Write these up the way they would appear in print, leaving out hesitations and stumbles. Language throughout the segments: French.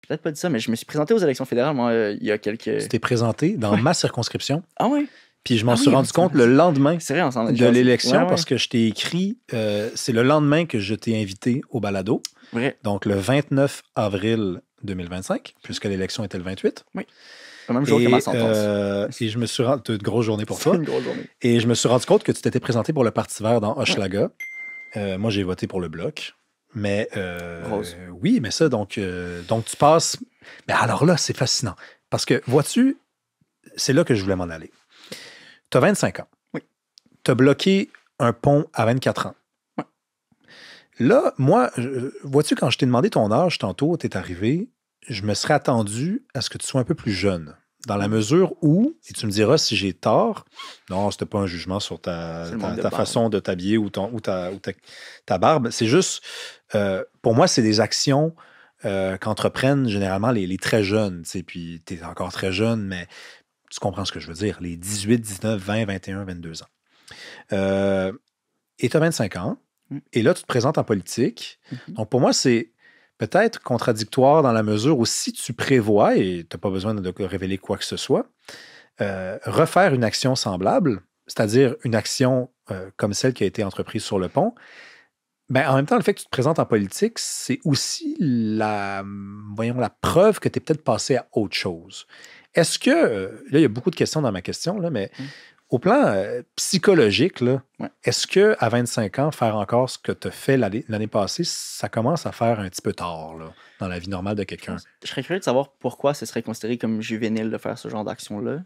peut-être pas dit ça, mais je me suis présenté aux élections fédérales, moi, il y a quelques... Tu t'es présenté dans ma circonscription. Ah ouais? Puis je m'en suis rendu compte le lendemain C'est vrai, on s'en a de déjà l'élection parce que je t'ai écrit, c'est le lendemain que je t'ai invité au balado. Vrai. Donc le 29 avril 2025, puisque l'élection était le 28. Oui. Le même jour que ma sentence. Et je me suis rendu... C'est une grosse journée pour C'est toi. une grosse journée. Et je me suis rendu compte que tu t'étais présenté pour le Parti vert dans Hochelaga. Moi, j'ai voté pour le Bloc. Mais Rose. oui, mais ça, donc tu passes... Mais alors là, c'est fascinant. Parce que, vois-tu, c'est là que je voulais m'en aller. Tu as 25 ans. Oui. Tu as bloqué un pont à 24 ans. Oui. Là, moi, vois-tu, quand je t'ai demandé ton âge tantôt, tu es arrivé, je me serais attendu à ce que tu sois un peu plus jeune. Dans la mesure où, et tu me diras si j'ai tort, non, c'était pas un jugement sur ta façon de t'habiller ou ta barbe, c'est juste, pour moi, c'est des actions qu'entreprennent généralement les très jeunes, tu sais, puis tu es encore très jeune, mais tu comprends ce que je veux dire, les 18, 19, 20, 21, 22 ans. Et tu as 25 ans, et là, tu te présentes en politique. Donc, pour moi, c'est peut-être contradictoire dans la mesure où si tu prévois, et tu n'as pas besoin de révéler quoi que ce soit, refaire une action semblable, c'est-à-dire une action comme celle qui a été entreprise sur le pont, ben, en même temps, le fait que tu te présentes en politique, c'est aussi la preuve que tu es peut-être passé à autre chose. Est-ce que, là, il y a beaucoup de questions dans ma question, là, mais au plan psychologique, là, est-ce qu'à 25 ans, faire encore ce que tu as fait l'année passée, ça commence à faire un petit peu tard là, dans la vie normale de quelqu'un? Je serais curieux de savoir pourquoi ce serait considéré comme juvénile de faire ce genre d'action-là.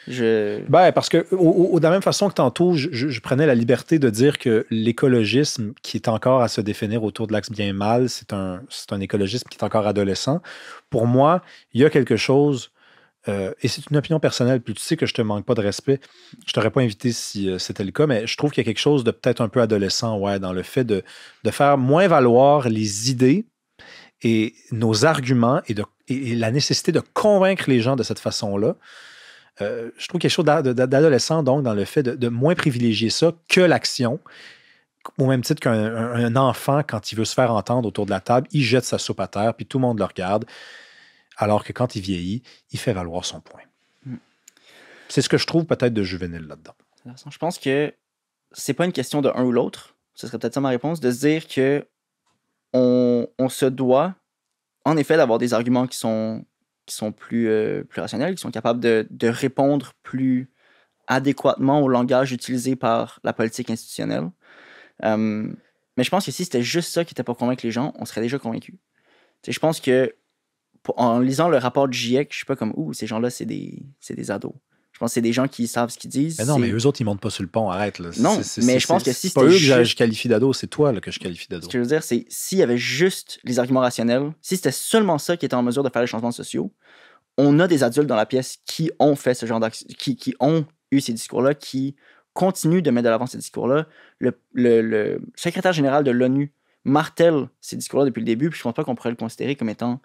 Ben, parce que de la même façon que tantôt, je prenais la liberté de dire que l'écologisme qui est encore à se définir autour de l'axe bien-mal, c'est un écologisme qui est encore adolescent. Pour moi, il y a quelque chose... et c'est une opinion personnelle, puis tu sais que je te manque pas de respect. Je t'aurais pas invité si c'était le cas, mais je trouve qu'il y a quelque chose de peut-être un peu adolescent, dans le fait de faire moins valoir les idées et nos arguments et la nécessité de convaincre les gens de cette façon-là. Je trouve quelque chose d'adolescent, donc, dans le fait de moins privilégier ça que l'action. Au même titre qu'un enfant, quand il veut se faire entendre autour de la table, il jette sa soupe à terre, puis tout le monde le regarde. Alors que quand il vieillit, il fait valoir son point. C'est ce que je trouve peut-être de juvénile là-dedans. Je pense que c'est pas une question de un ou l'autre. Ce serait peut-être ça ma réponse, de se dire que on se doit, en effet, d'avoir des arguments qui sont plus rationnels, qui sont capables de répondre plus adéquatement au langage utilisé par la politique institutionnelle. Mais je pense que si c'était juste ça qui était pour convaincre les gens, on serait déjà convaincus. Je pense que en lisant le rapport du GIEC, je suis pas comme ces gens-là, c'est des ados. Je pense que c'est des gens qui savent ce qu'ils disent. Mais non, mais eux autres, ils montent pas sur le pont, arrête. Là. Non, mais je pense que si c'était pas eux que je qualifie d'ado, c'est toi là, que je qualifie d'ado. Ce que je veux dire, c'est s'il y avait juste les arguments rationnels, si c'était seulement ça qui était en mesure de faire les changements sociaux, on a des adultes dans la pièce qui ont fait ce genre d'action, qui ont eu ces discours-là, qui continuent de mettre de l'avant ces discours-là. Le secrétaire général de l'ONU martèle ces discours-là depuis le début, puis je pense pas qu'on pourrait le considérer comme étant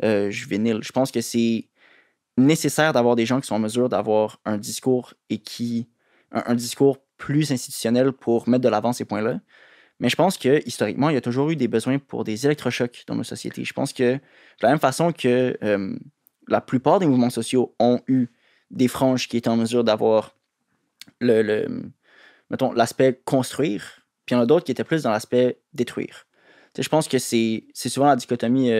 juvénile. Je pense que c'est nécessaire d'avoir des gens qui sont en mesure d'avoir un discours un discours plus institutionnel pour mettre de l'avant ces points-là. Mais je pense que historiquement, il y a toujours eu des besoins pour des électrochocs dans nos sociétés. Je pense que de la même façon que la plupart des mouvements sociaux ont eu des franges qui étaient en mesure d'avoir l'aspect construire, puis il y en a d'autres qui étaient plus dans l'aspect détruire. Je pense que c'est souvent la dichotomie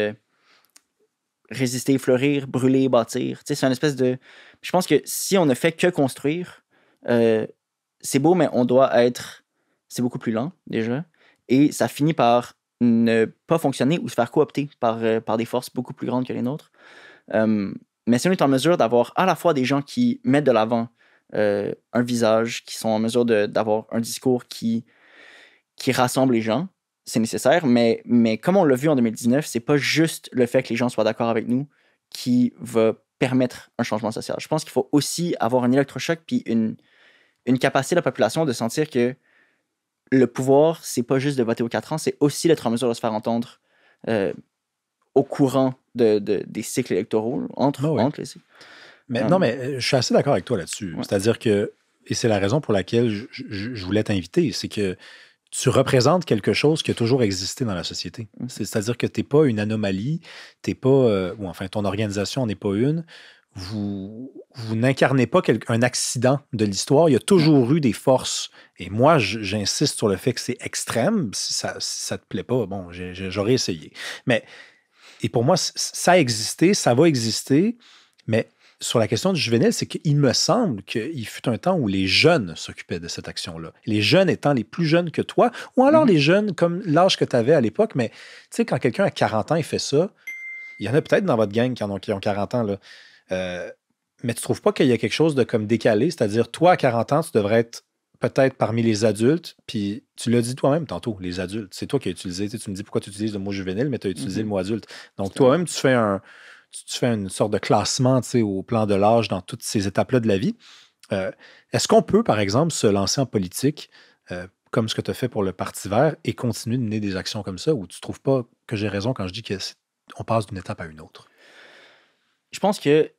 résister, fleurir, brûler, bâtir. C'est une espèce de... Je pense que si on ne fait que construire, c'est beau, mais on doit être... C'est beaucoup plus lent, déjà. Et ça finit par ne pas fonctionner ou se faire coopter par des forces beaucoup plus grandes que les nôtres. Mais si on est en mesure d'avoir à la fois des gens qui mettent de l'avant un visage, qui sont en mesure d'avoir un discours qui rassemble les gens, c'est nécessaire, mais comme on l'a vu en 2019, c'est pas juste le fait que les gens soient d'accord avec nous qui va permettre un changement social. Je pense qu'il faut aussi avoir un électrochoc puis une capacité de la population de sentir que le pouvoir, c'est pas juste de voter aux 4 ans, c'est aussi d'être en mesure de se faire entendre au courant des cycles électoraux, entre les cycles. Mais, non, mais je suis assez d'accord avec toi là-dessus. Ouais. C'est-à-dire que, et c'est la raison pour laquelle je voulais t'inviter, c'est que tu représentes quelque chose qui a toujours existé dans la société. C'est-à-dire que tu n'es pas une anomalie, t'es pas, ou enfin, ton organisation n'est pas une. Vous n'incarnez pas un accident de l'histoire. Il y a toujours eu des forces. Et moi, j'insiste sur le fait que c'est extrême. Si ça ne te plaît pas, bon, j'aurais essayé. Et pour moi, ça a existé, ça va exister. Mais sur la question du juvénile, c'est qu'il me semble qu'il fut un temps où les jeunes s'occupaient de cette action-là. Les jeunes étant les plus jeunes que toi, ou alors les jeunes comme l'âge que tu avais à l'époque. Mais tu sais, quand quelqu'un a 40 ans, il fait ça, il y en a peut-être dans votre gang qui ont 40 ans, là. Mais tu trouves pas qu'il y a quelque chose de comme décalé? C'est-à-dire, toi, à 40 ans, tu devrais être peut-être parmi les adultes, puis tu l'as dit toi-même tantôt, les adultes. C'est toi qui as utilisé, tu me dis pourquoi tu utilises le mot juvénile, mais tu as utilisé le mot adulte. Donc, toi-même, tu fais une sorte de classement, tu sais, au plan de l'âge dans toutes ces étapes-là de la vie. Est-ce qu'on peut, par exemple, se lancer en politique comme ce que tu as fait pour le Parti vert et continuer de mener des actions comme ça, ou tu trouves pas que j'ai raison quand je dis qu'on passe d'une étape à une autre? Je pense que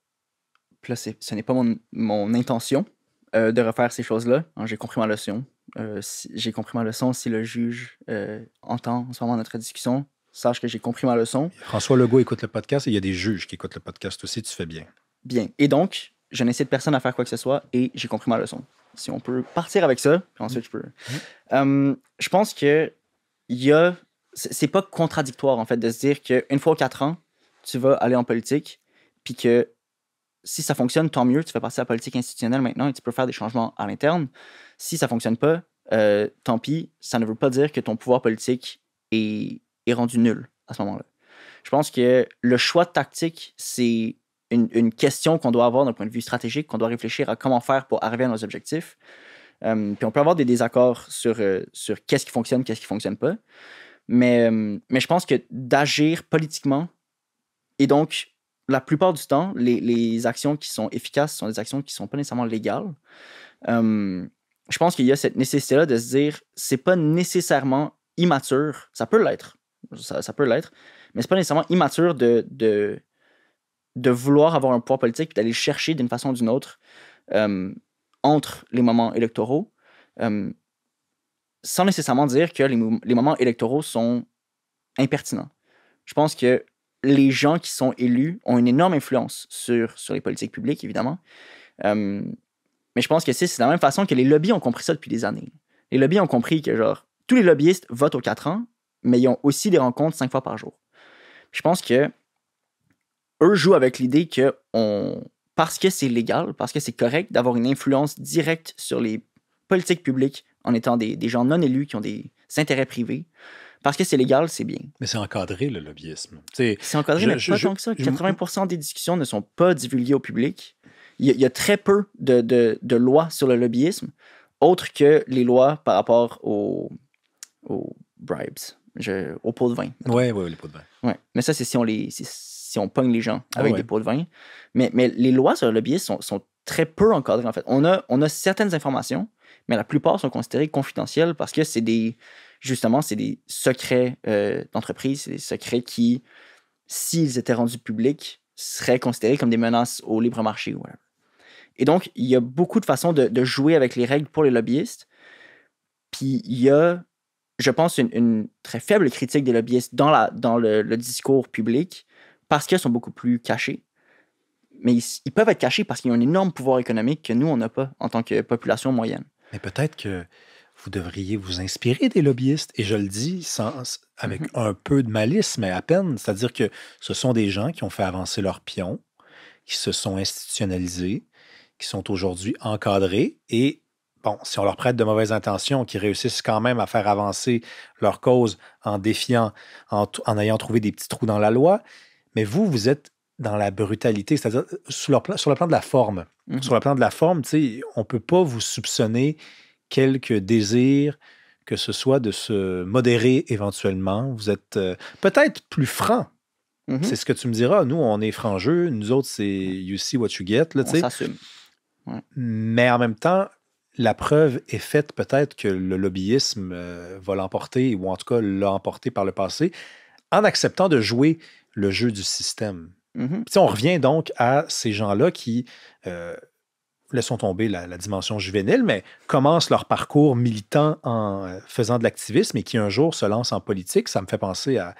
là, ce n'est pas mon intention de refaire ces choses-là. J'ai compris ma leçon. J'ai compris ma leçon. Si le juge entend en ce moment notre discussion, sache que j'ai compris ma leçon. François Legault écoute le podcast et il y a des juges qui écoutent le podcast aussi. Tu fais bien. Bien. Et donc, je n'incite personne à faire quoi que ce soit et j'ai compris ma leçon. Si on peut partir avec ça, puis ensuite je peux. Je pense que c'est pas contradictoire, en fait, de se dire qu'une fois aux 4 ans, tu vas aller en politique, puis que si ça fonctionne, tant mieux, tu fais passer à la politique institutionnelle maintenant et tu peux faire des changements à l'interne. Si ça fonctionne pas, tant pis, ça ne veut pas dire que ton pouvoir politique est rendu nul à ce moment-là. Je pense que le choix de tactique, c'est une question qu'on doit avoir d'un point de vue stratégique, qu'on doit réfléchir à comment faire pour arriver à nos objectifs. Puis on peut avoir des désaccords sur qu'est-ce qui fonctionne pas. Mais je pense que d'agir politiquement, et donc la plupart du temps, les actions qui sont efficaces sont des actions qui ne sont pas nécessairement légales. Je pense qu'il y a cette nécessité-là de se dire, c'est pas nécessairement immature, ça peut l'être, ça peut l'être, mais c'est pas nécessairement immature de vouloir avoir un pouvoir politique et d'aller le chercher d'une façon ou d'une autre entre les moments électoraux, sans nécessairement dire que les moments électoraux sont impertinents. Je pense que les gens qui sont élus ont une énorme influence sur les politiques publiques, évidemment. Mais je pense que c'est de la même façon que les lobbies ont compris ça depuis des années. Les lobbies ont compris que, genre, tous les lobbyistes votent aux 4 ans, mais ils ont aussi des rencontres 5 fois par jour. Je pense que eux jouent avec l'idée que parce que c'est légal, parce que c'est correct d'avoir une influence directe sur les politiques publiques en étant des gens non élus qui ont des intérêts privés, parce que c'est légal, c'est bien. Mais c'est encadré, le lobbyisme. C'est encadré, mais pas tant que ça. 80% des discussions ne sont pas divulguées au public. Il y a très peu de lois sur le lobbyisme, autres que les lois par rapport aux bribes, aux pots de vin. Oui, les pots de vin. Ouais. Mais ça, c'est si on pogne les gens avec des pots de vin. Mais les lois sur le lobbyisme sont très peu encadrées, en fait. On a certaines informations, mais la plupart sont considérées confidentielles parce que c'est des secrets d'entreprise, c'est des secrets qui, s'ils étaient rendus publics, seraient considérés comme des menaces au libre marché. Whatever. Et donc, il y a beaucoup de façons de jouer avec les règles pour les lobbyistes. Puis, il y a, je pense, une très faible critique des lobbyistes dans le discours public parce qu'ils sont beaucoup plus cachés. Mais ils peuvent être cachés parce qu'ils ont un énorme pouvoir économique que nous, on n'a pas en tant que population moyenne. Mais peut-être que vous devriez vous inspirer des lobbyistes. Et je le dis avec un peu de malice, mais à peine. C'est-à-dire que ce sont des gens qui ont fait avancer leurs pions, qui se sont institutionnalisés, qui sont aujourd'hui encadrés. Et bon, si on leur prête de mauvaises intentions, qui réussissent quand même à faire avancer leur cause en défiant, en ayant trouvé des petits trous dans la loi. Mais vous êtes dans la brutalité, c'est-à-dire sur le plan de la forme. Sur le plan de la forme, on ne peut pas vous soupçonner quelques désirs, que ce soit de se modérer éventuellement. Vous êtes peut-être plus franc. C'est ce que tu me diras. Nous, on est franc-jeu. Nous autres, c'est you see what you get. Là, on s'assume. Ouais. Mais en même temps, la preuve est faite peut-être que le lobbyisme va l'emporter, ou en tout cas l'a emporté par le passé, en acceptant de jouer le jeu du système. Puis on revient donc à ces gens-là qui, laissons tomber la dimension juvénile, mais commencent leur parcours militant en faisant de l'activisme et qui un jour se lancent en politique. Ça me fait penser à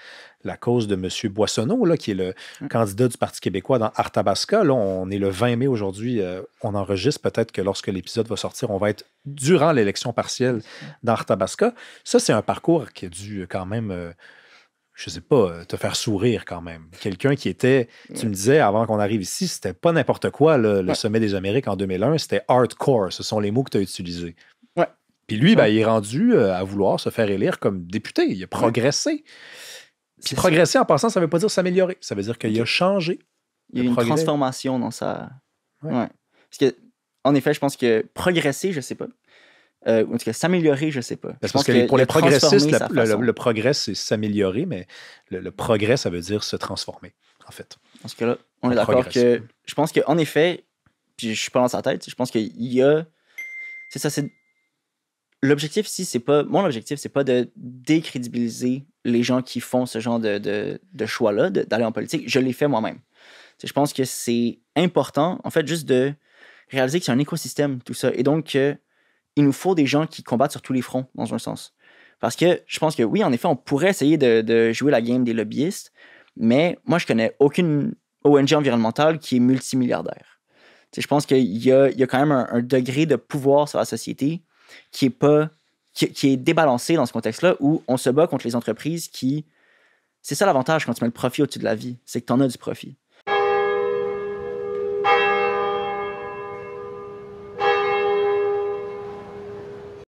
la cause de M. Boissonneau, là, qui est le candidat du Parti québécois dans Arthabasca. Là, on est le 20 mai aujourd'hui. On enregistre peut-être que lorsque l'épisode va sortir, on va être durant l'élection partielle d'Arthabasca. Ça, c'est un parcours qui a dû quand même... je sais pas, te faire sourire quand même. Quelqu'un qui était, tu me disais avant qu'on arrive ici, c'était pas n'importe quoi, là, le sommet des Amériques en 2001, c'était hardcore, ce sont les mots que tu as utilisés. Ouais. Puis lui, ben, il est rendu à vouloir se faire élire comme député, il a progressé. Puis progresser en passant, ça veut pas dire s'améliorer, ça veut dire qu'il a changé. Il y a une transformation dans sa... Ouais. Parce que, en effet, je pense que progresser, je sais pas. En tout cas, s'améliorer, je ne sais pas. Parce que pour les progressistes, le progrès, c'est s'améliorer, mais le progrès, ça veut dire se transformer, en fait. Dans ce cas-là, on est d'accord que... Je pense qu'en effet, puis je ne suis pas dans sa tête, je pense qu'il y a... C'est ça, c'est... L'objectif ici, c'est pas... Mon objectif, c'est pas de décrédibiliser les gens qui font ce genre de choix-là, d'aller en politique. Je l'ai fait moi-même. Je pense que c'est important, en fait, juste de réaliser que c'est un écosystème, tout ça. Et donc, il nous faut des gens qui combattent sur tous les fronts, dans un sens. Parce que je pense que oui, en effet, on pourrait essayer de jouer la game des lobbyistes, mais moi, je connais aucune ONG environnementale qui est multimilliardaire. Je pense qu'il y a quand même un degré de pouvoir sur la société qui est débalancé dans ce contexte-là, où on se bat contre les entreprises qui... C'est ça l'avantage quand tu mets le profit au-dessus de la vie, c'est que tu en as du profit.